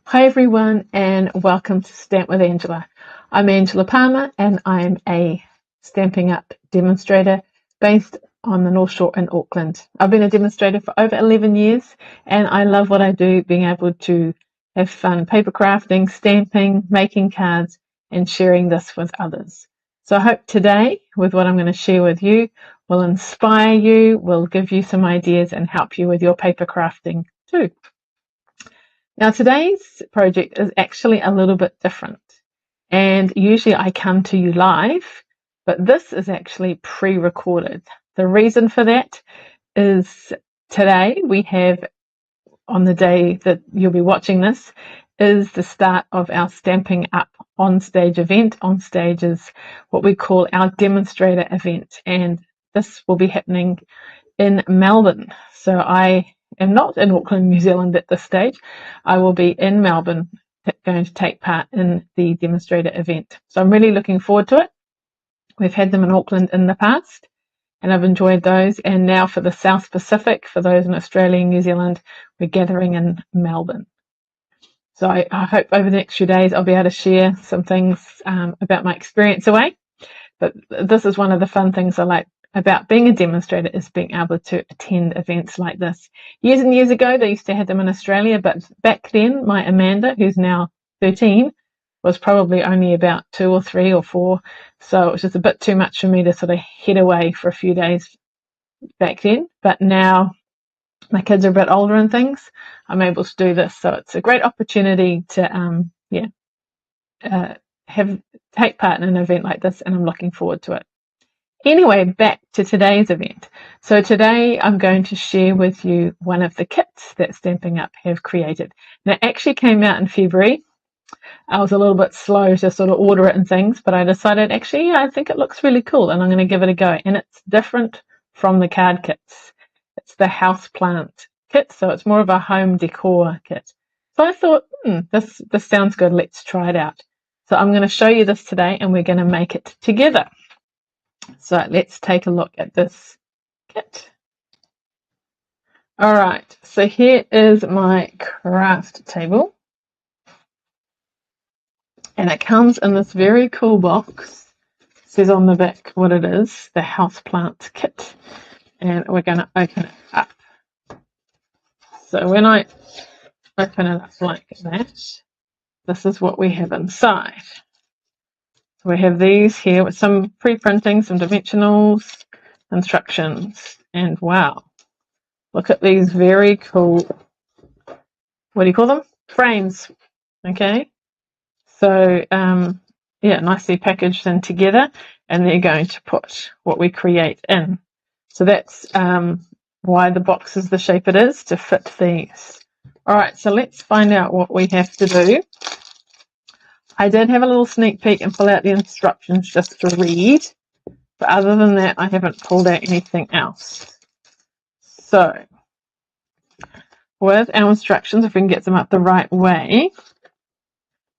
Hi everyone and welcome to Stamp with Angela. I'm Angela Palmer and I'm a Stampin' Up demonstrator based on the North Shore in Auckland. I've been a demonstrator for over 11 years and I love what I do, being able to have fun paper crafting, stamping, making cards and sharing this with others. So I hope today with what I'm going to share with you will inspire you, will give you some ideas and help you with your paper crafting too. Now today's project is actually a little bit different, and usually I come to you live, but this is actually pre-recorded. The reason for that is today we have, on the day that you'll be watching this, is the start of our Stamping Up on Stage event. On Stage is what we call our demonstrator event, and this will be happening in Melbourne. So I am not in Auckland, New Zealand at this stage. I will be in Melbourne going to take part in the demonstrator event. So I'm really looking forward to it. We've had them in Auckland in the past and I've enjoyed those. And now for the South Pacific, for those in Australia and New Zealand, we're gathering in Melbourne. So I hope over the next few days I'll be able to share some things about my experience away. But this is one of the fun things I like about being a demonstrator, is being able to attend events like this. Years and years ago, they used to have them in Australia, but back then, my Amanda, who's now 13, was probably only about 2 or 3 or 4. So it was just a bit too much for me to sort of head away for a few days back then. But now my kids are a bit older and things, I'm able to do this. So it's a great opportunity to, take part in an event like this, and I'm looking forward to it. Anyway, back to today's event. So today I'm going to share with you one of the kits that Stampin' Up have created. And it actually came out in February. I was a little bit slow to sort of order it and things, but I decided actually, I think it looks really cool and I'm going to give it a go. And it's different from the card kits. It's the Houseplant Kit, so it's more of a home decor kit. So I thought, this sounds good. Let's try it out. So I'm going to show you this today and we're going to make it together. So let's take a look at this kit. All right, so here is my craft table. And it comes in this very cool box. It says on the back what it is, the Houseplants Kit. And we're going to open it up. So when I open it up like that, this is what we have inside. So we have these here with some pre-printing, some dimensionals, instructions, and wow. Look at these very cool, what do you call them? Frames. Okay. So, yeah, nicely packaged in together, and they're going to put what we create in. So that's why the box is the shape it is, to fit these. All right, so let's find out what we have to do. I did have a little sneak peek and pull out the instructions just to read, but other than that, I haven't pulled out anything else. So, with our instructions, if we can get them up the right way,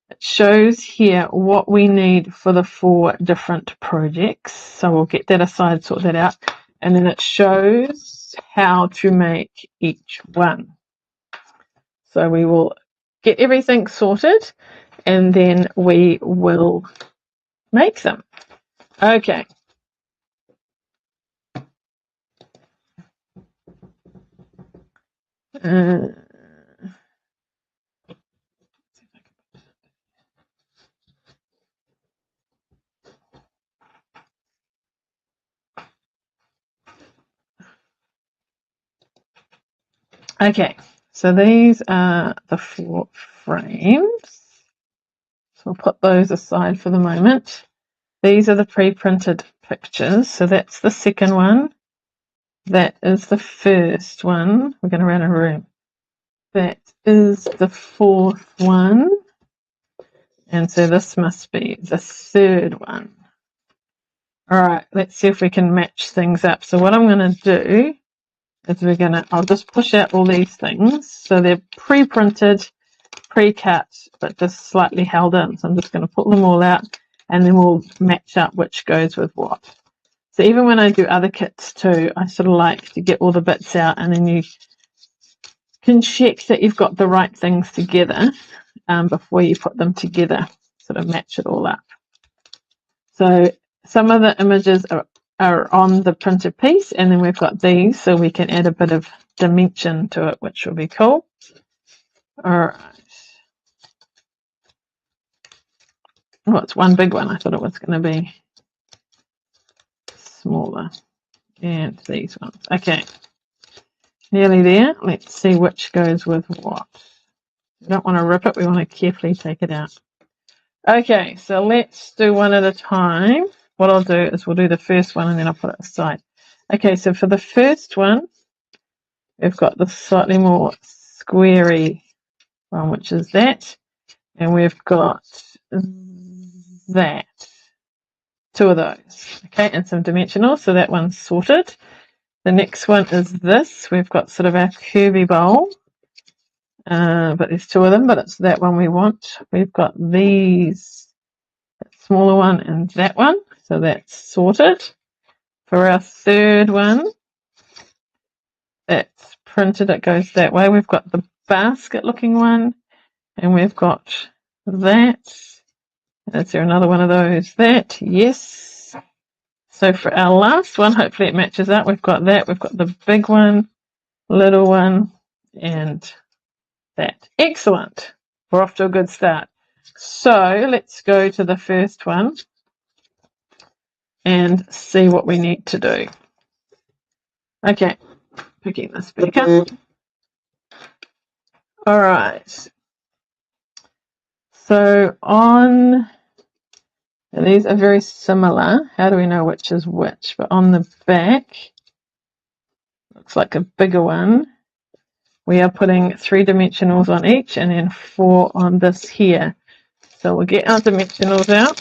it shows here what we need for the 4 different projects. So we'll get that aside, sort that out. And then it shows how to make each one. So we will get everything sorted and then we will make them. Okay. Okay, so these are the 4 frames. So we'll put those aside for the moment. These are the pre-printed pictures. So that's the second one. That is the first one. We're going around a room. That is the 4th one. And so this must be the 3rd one. All right, let's see if we can match things up. So what I'm going to do is I'll just push out all these things. So they're pre-printed, pre-cut, but just slightly held in. So I'm just going to pull them all out and then we'll match up which goes with what. So even when I do other kits too, I sort of like to get all the bits out and then you can check that you've got the right things together before you put them together, sort of match it all up. So some of the images are on the printed piece, and then we've got these, so we can add a bit of dimension to it, which will be cool. All right. Oh, it's one big one. I thought it was going to be smaller. And these ones. Okay. Nearly there. Let's see which goes with what. We don't want to rip it. We want to carefully take it out. Okay, so let's do one at a time. What I'll do is we'll do the first one and then I'll put it aside. Okay, so for the first one, we've got the slightly more squarey one, which is that. And we've got that. Two of those. Okay, and some dimensionals. So that one's sorted. The next one is this. We've got sort of our curvy bowl. But there's two of them, but it's that one we want. We've got these, that smaller one and that one. So that's sorted. For our third one, it's printed, it goes that way. We've got the basket looking one, and we've got that. Is there another one of those? That, yes. So for our last one, hopefully it matches up. We've got that, we've got the big one, little one, and that. Excellent. We're off to a good start. So let's go to the first one and see what we need to do. Okay, picking this back up. All right. So these are very similar. How do we know which is which? But on the back, looks like a bigger one. We are putting 3 dimensionals on each and then 4 on this here. So we'll get our dimensionals out.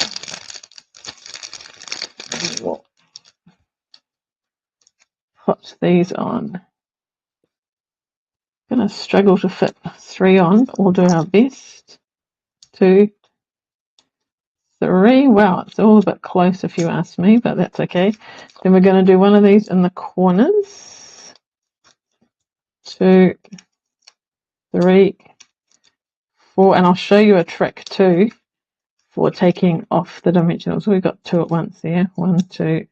And we'll put these on. I'm going to struggle to fit 3 on, but we'll do our best. 2, 3. Wow, it's all a bit close if you ask me, but that's okay. Then we're going to do one of these in the corners. 2, 3, 4, and I'll show you a trick too for taking off the dimensionals. We've got 2 at once there. 1, 2,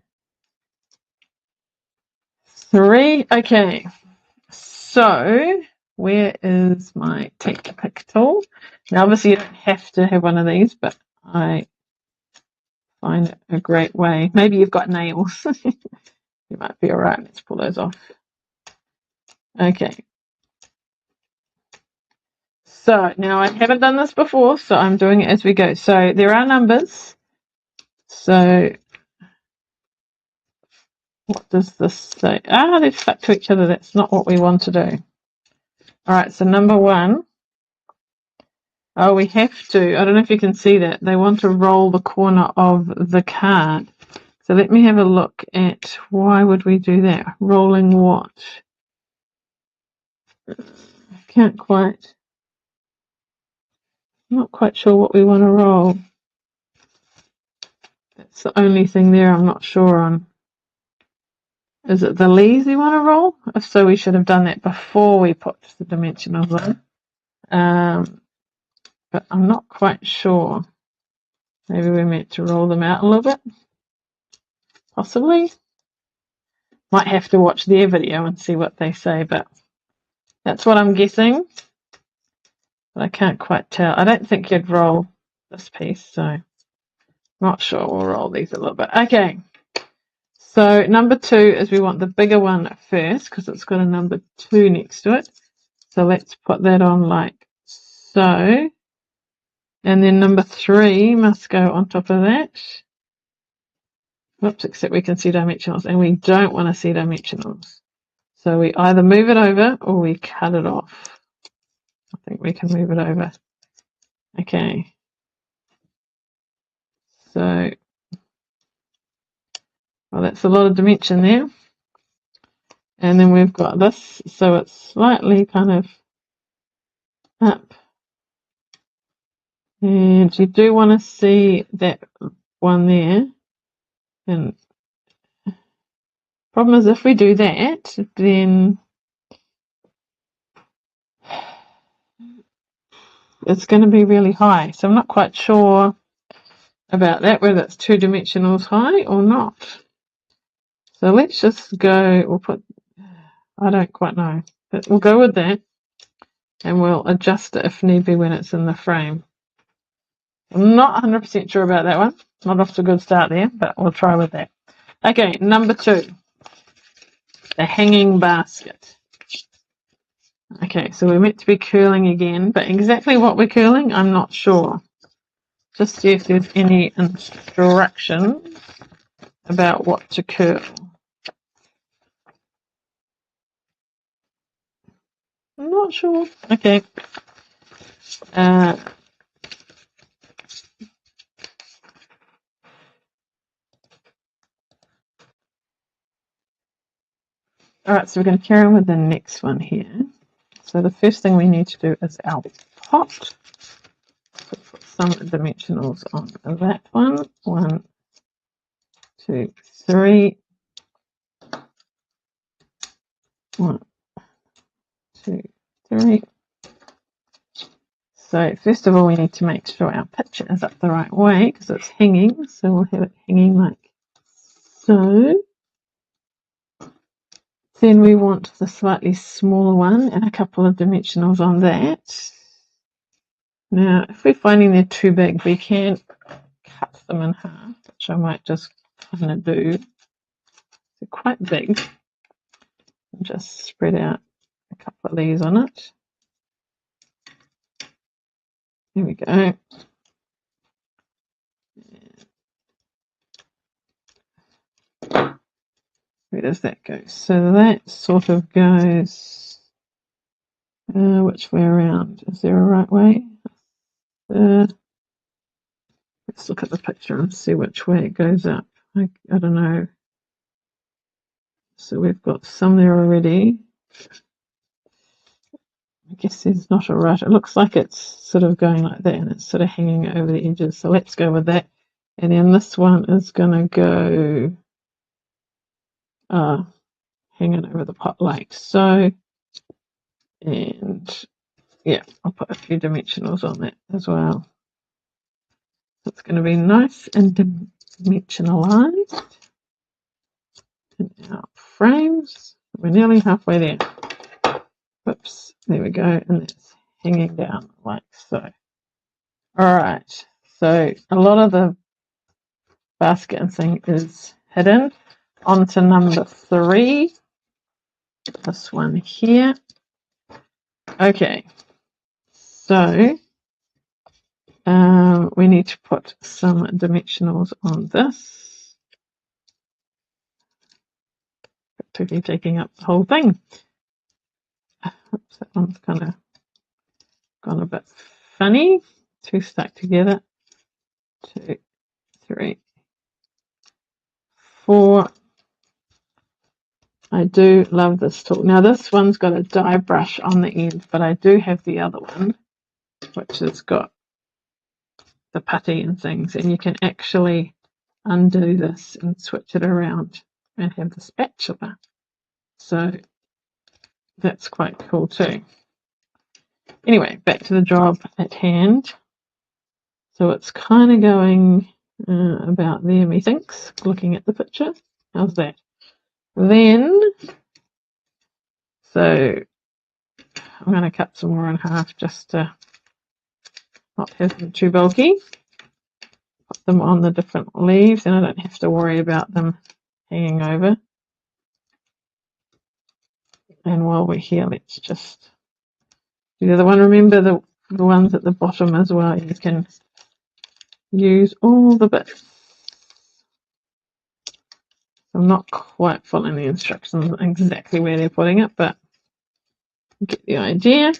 3. Okay, so where is my take pick tool? Now obviously you don't have to have one of these, but I find it a great way. Maybe you've got nails. You might be all right. Let's pull those off. Okay. So now I haven't done this before, so I'm doing it as we go. So there are numbers. So what does this say? Ah, they've stuck to each other. That's not what we want to do. All right, so number 1. Oh, we have to. I don't know if you can see that. They want to roll the corner of the card. So let me have a look at why would we do that? Rolling what? Can't quite. Not quite sure what we want to roll. That's the only thing there I'm not sure on. Is it the leaves we want to roll? If so, we should have done that before we put the dimensionals on. But I'm not quite sure. Maybe we're meant to roll them out a little bit. Possibly. Might have to watch their video and see what they say, but that's what I'm guessing. But I can't quite tell. I don't think you'd roll this piece, so not sure. We'll roll these a little bit. Okay. So number 2 is we want the bigger one first because it's got a number 2 next to it. So let's put that on like so. And then number 3 must go on top of that. Whoops, except we can see dimensionals, and we don't want to see dimensionals. So we either move it over or we cut it off. I think we can move it over. Okay. So, well, that's a lot of dimension there. And then we've got this, so it's slightly kind of up. And you do want to see that one there. And problem is if we do that, then it's going to be really high. So I'm not quite sure about that, whether it's 2 dimensionals high or not. So let's just go, we'll put, I don't quite know, but we'll go with that and we'll adjust it if need be when it's in the frame. I'm not 100% sure about that one. Not off to a good start there, but we'll try with that. Okay, number 2, the hanging basket. Okay, so we're meant to be curling again, but exactly what we're curling, I'm not sure. Just see if there's any instructions about what to curl. I'm not sure. Okay. Alright, so we're going to carry on with the next one here. So the first thing we need to do is our pot. So put some dimensionals on that one. 1, 2, 3. 1, 2, 3. So first of all, we need to make sure our picture is up the right way because it's hanging. So we'll have it hanging like so. Then we want the slightly smaller one and a couple of dimensionals on that. Now, if we're finding they're too big, we can cut them in half, which I might just kind of do. They're quite big. Just spread out a couple of these on it. There we go. Where does that go? So that sort of goes, which way around? Is there a right way? Let's look at the picture and see which way it goes up. I don't know. So we've got some there already. I guess there's not a right. It looks like it's sort of going like that and it's sort of hanging over the edges. So let's go with that. And then this one is going to go hanging over the pot like so. And yeah, I'll put a few dimensionals on that as well. It's going to be nice and dimensionalized in our frames. We're nearly halfway there. Whoops, there we go, and that's hanging down like so. All right, so a lot of the basket and thing is hidden. On to number 3, this one here. Okay, so we need to put some dimensionals on this. Totally taking up the whole thing. Oops, that one's kind of gone a bit funny. 2 stuck together. 2, 3, 4. I do love this tool. Now this one's got a die brush on the end, but I do have the other one, which has got the putty and things, and you can actually undo this and switch it around and have the spatula. So that's quite cool too. Anyway, back to the job at hand. So it's kind of going about there, methinks, looking at the picture. How's that? Then, so I'm going to cut some more in half just to not have them too bulky. Put them on the different leaves and I don't have to worry about them hanging over. And while we're here, let's just do the other one. Remember the ones at the bottom as well. You can use all the bits. I'm not quite following the instructions exactly where they're putting it, but you get the idea.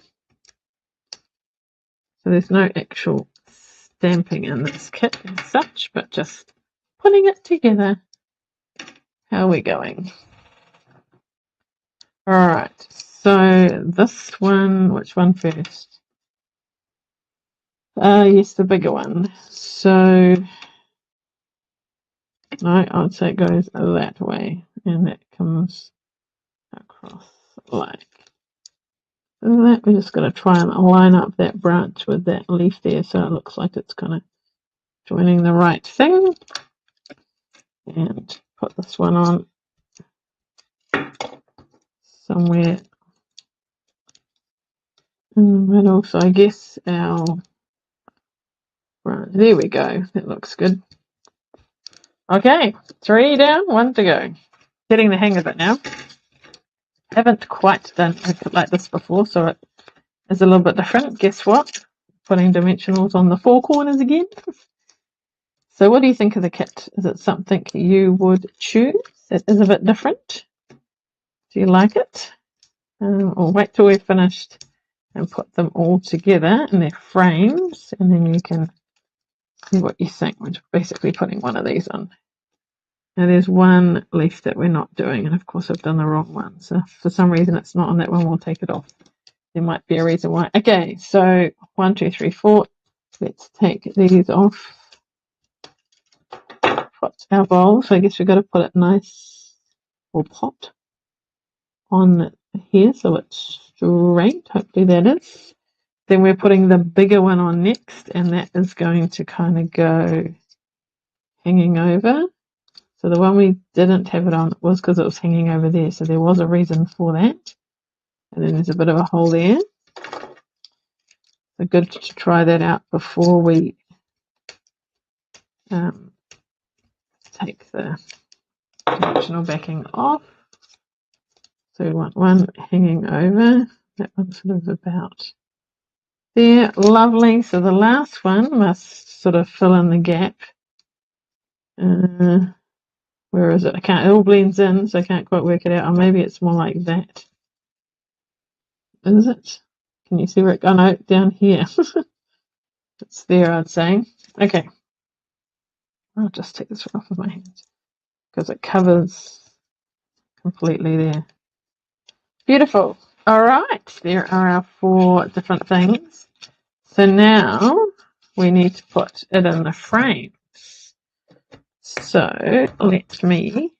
So there's no actual stamping in this kit as such, but just putting it together. How are we going? All right, so this one, which one first? Yes, the bigger one. So, no, I would say it goes that way, and that comes across like that we're just going to try and line up that branch with that leaf there so it looks like it's kind of joining the right thing. And put this one on somewhere in the middle. So I guess our branch, there we go. That looks good. Okay, 3 down, 1 to go. Getting the hang of it now. Haven't quite done it like this before, so it is a little bit different. Guess what? Putting dimensionals on the 4 corners again. So what do you think of the kit? Is it something you would choose? It is a bit different. Do you like it? Or wait till we're finished and put them all together in their frames, and then you can see what you think. We're basically putting one of these on. Now there's one leaf that we're not doing, and of course I've done the wrong one. So for some reason it's not on that one, we'll take it off. There might be a reason why. Okay, so 1, 2, 3, 4. Let's take these off. Put our bowl. So I guess we've got to put it nice, or pot, on here so it's straight. Hopefully that is. Then we're putting the bigger one on next, and that is going to kind of go hanging over. So the one we didn't have it on was because it was hanging over there. So there was a reason for that. And then there's a bit of a hole there. So good to try that out before we take the dimensional backing off. So we want one hanging over. That one's sort of about there. Lovely. So the last one must sort of fill in the gap. Where is it? It all blends in, so I can't quite work it out. Or maybe it's more like that. Is it? Can you see where it gone out down here? It's there, I'd say. Okay. I'll just take this off of my hands because it covers completely there. Beautiful. All right. There are our 4 different things. So now we need to put it in the frames. So let me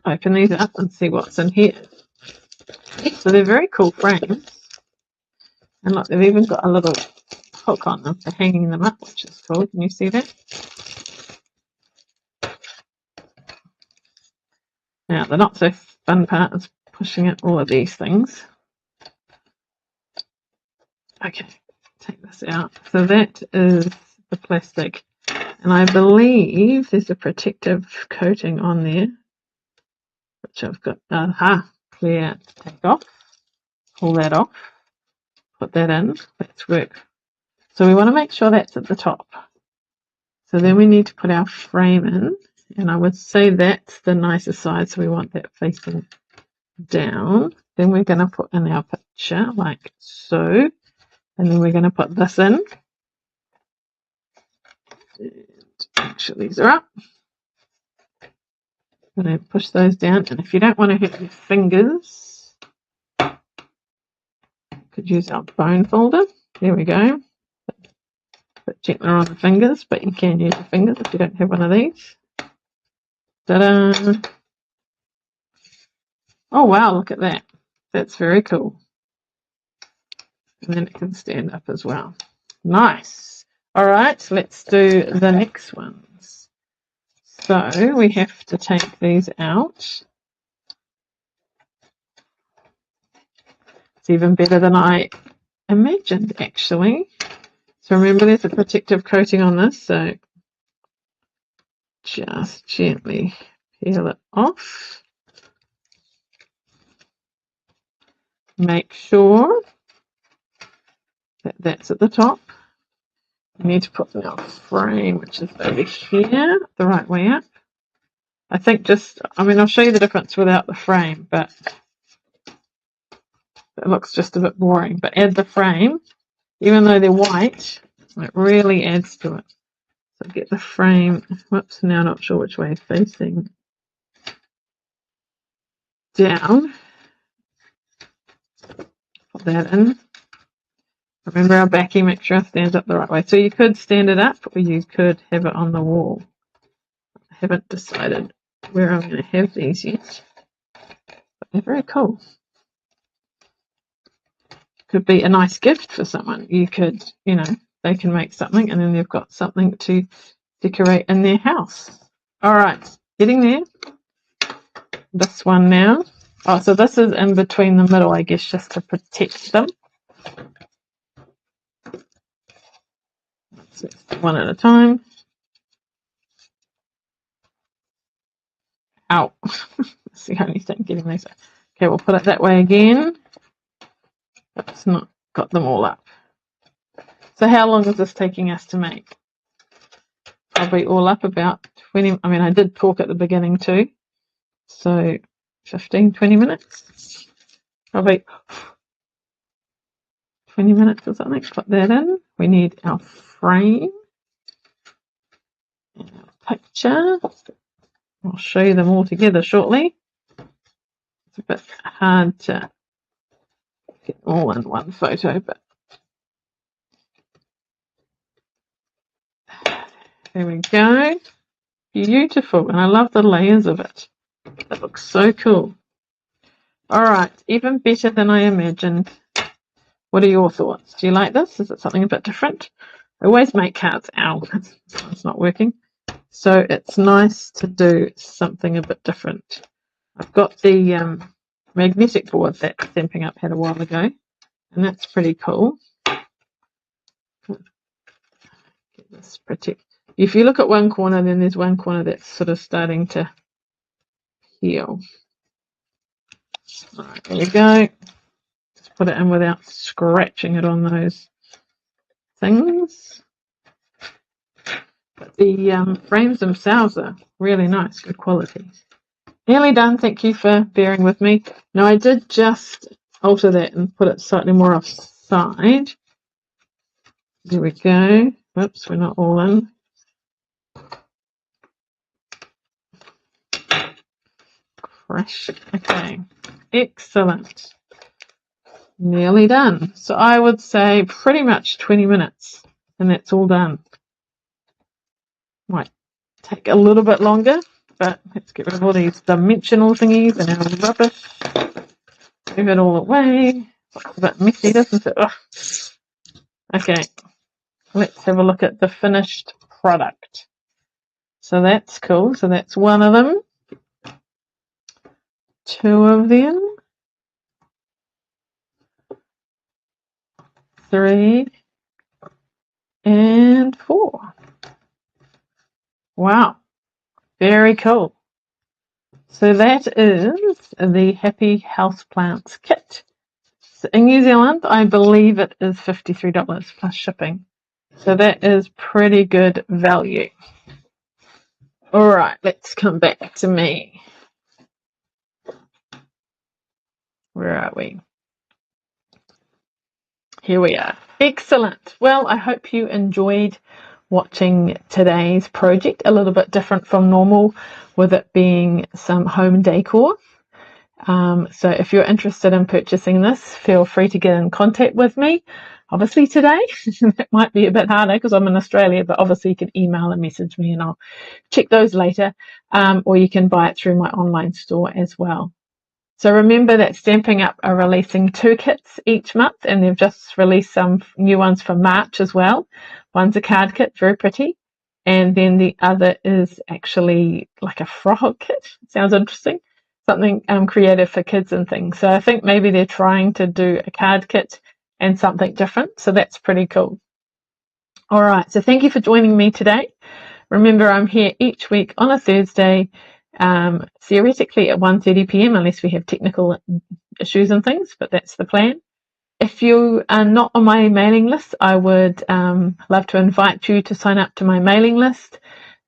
open these up and see what's in here. So they're very cool frames. And look, they've even got a little hook on them for hanging them up, which is cool. Can you see that? Now, the not so fun part is pushing out all of these things. Okay, take this out. So that is the plastic. And I believe there's a protective coating on there, which I've got, clear, take off, pull that off, put that in, let's work. So we want to make sure that's at the top. So then we need to put our frame in, and I would say that's the nicer side, so we want that facing down. Then we're going to put in our picture like so, and then we're going to put this in. And make sure these are up. I'm going to push those down, and if you don't want to hit your fingers, you could use our bone folder. There we go. A bit gentler on the fingers, but you can use your fingers if you don't have one of these. Ta-da! Oh wow, look at that. That's very cool. And then it can stand up as well. Nice. All right, let's do the next ones. So we have to take these out. It's even better than I imagined, actually. So remember, there's a protective coating on this, so just gently peel it off. Make sure that that's at the top. We need to put our frame, which is over here, the right way up. I think I'll show you the difference without the frame, but it looks just a bit boring. But add the frame, even though they're white, it really adds to it. So get the frame, whoops, now not sure which way it's facing down. Put that in. Remember our backing, make sure it stands up the right way. So you could stand it up, or you could have it on the wall. I haven't decided where I'm going to have these yet, but they're very cool. Could be a nice gift for someone. You could, you know, they can make something and then they've got something to decorate in their house. All right, getting there. This one now. Oh, so this is in between the middle, I guess, just to protect them. So one at a time. Ow. That's the only thing getting these. Okay, we'll put it that way again. It's not got them all up. So how long is this taking us to make? Probably all up about 20. I mean, I did talk at the beginning too. So 15, 20 minutes. Probably 20 minutes or something. Put that in. We need our frame and our picture. I'll show you them all together shortly. It's a bit hard to get all in one photo, but there we go. Beautiful, and I love the layers of it. That looks so cool. All right, even better than I imagined. What are your thoughts? Do you like this? Is it something a bit different? I always make cards. Ow, it's not working. So it's nice to do something a bit different. I've got the magnetic board that Stamping Up had a while ago, and that's pretty cool. Get this protect. If you look at one corner, then there's one corner that's sort of starting to peel. All right, there you go. Just put it in without scratching it on those things. But the frames themselves are really nice, good quality. Nearly done. Thank you for bearing with me. Now I did just alter that and put it slightly more offside. There we go. Whoops, we're not all in. Crash. Okay, excellent. Nearly done. So I would say pretty much 20 minutes and that's all done. Might take a little bit longer, but let's get rid of all these dimensional thingies and our rubbish. Move it all away. It's a bit messy, doesn't it? Ugh. Okay, let's have a look at the finished product. So that's cool. So that's one of them. Two of them. 3 and 4. Wow, very cool. So that is the Happy Houseplants Kit. So in New Zealand, I believe it is $53 plus shipping. So that is pretty good value. All right, let's come back to me. Where are we? Here we are. Excellent. Well, I hope you enjoyed watching today's project, a little bit different from normal with it being some home decor. So if you're interested in purchasing this, feel free to get in contact with me. Obviously today, it might be a bit harder because I'm in Australia, but obviously you can email and message me and I'll check those later. Or you can buy it through my online store as well. So remember that Stamping Up are releasing 2 kits each month, and they've just released some new ones for March as well. One's a card kit, very pretty, and then the other is actually like a frog kit. Sounds interesting. Something creative for kids and things. So I think maybe they're trying to do a card kit and something different. So that's pretty cool. All right. So thank you for joining me today. Remember, I'm here each week on a Thursday, theoretically at 1:30 p.m. unless we have technical issues and things, but that's the plan. If you are not on my mailing list, I would love to invite you to sign up to my mailing list.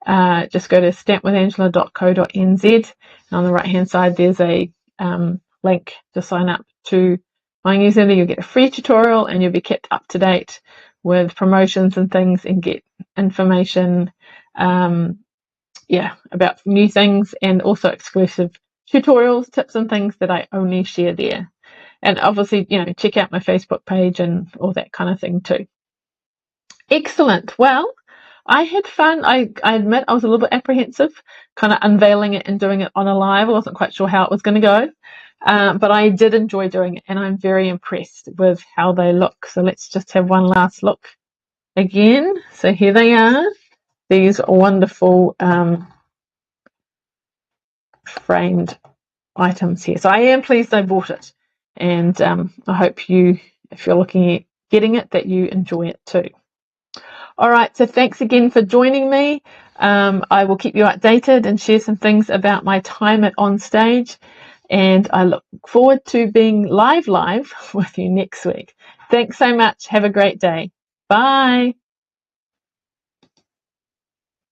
Just go to stampwithangela.co.nz, and on the right hand side there's a link to sign up to my newsletter. You'll get a free tutorial and you'll be kept up to date with promotions and things and get information about new things and also exclusive tutorials, tips and things that I only share there. And obviously, check out my Facebook page and all that kind of thing too. Excellent. Well, I had fun. I admit I was a little bit apprehensive, kind of unveiling it and doing it on a live. I wasn't quite sure how it was going to go, but I did enjoy doing it, and I'm very impressed with how they look. So let's just have one last look again. So here they are, these wonderful framed items here. So I am pleased I bought it, and I hope you, if you're looking at getting it, that you enjoy it too. All right, so thanks again for joining me. I will keep you updated and share some things about my time at On Stage, and I look forward to being live with you next week. Thanks so much. Have a great day. Bye.